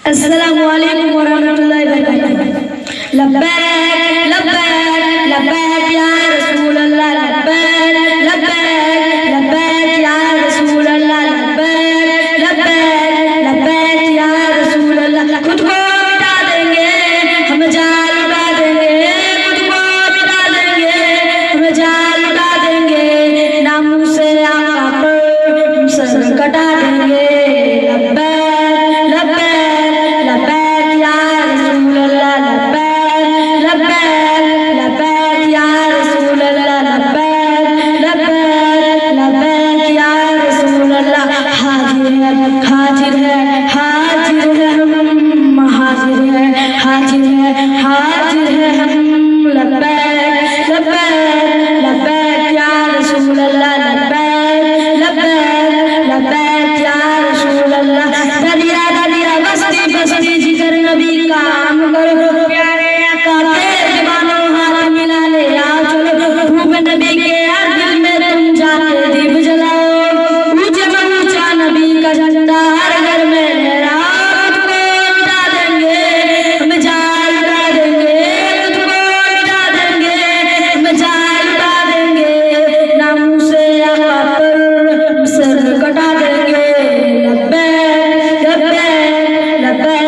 अस्सलामु अलैकुम वरहमतुल्लाहि वबरकातुहू। लब्बैक लब्बैक लब्बैक या रसूल अल्लाह, लब्बैक लब्बैक लब्बैक या रसूल अल्लाह, लब्बैक लब्बैक लब्बैक या रसूल अल्लाह। खुद को मिटा देंगे हम जान लुटा देंगे, खुद को मिटा देंगे हम जान लुटा देंगे, नामों से आका पर हम सर कटा देंगे। हाजिर है हाजिर है हम, हाजिर है हाजिर है हाजिर है हम, लब्बैक लब्बैक लब्बैक या रसूल अल्लाह, लब्बैक लब्बैक लब्बैक या रसूल अल्लाह। दरिया दरिया बस्ती बस्ती जिक्र नबी का हम करो, प्यारे आका के दीवानों हाथ मिला ले आओ चलो, धूप नबी के दिल में तुम जाके दीप जलाओ, ऊंचा नबी का झंडा हर घर में लहराओ। तुझको मिटा देंगे हम जान लुटा देंगे, तुझको मिटा देंगे हम जान लुटा देंगे, नामों से आका पर सर कटा देंगे। लब्बैक लब्बैक लब्बैक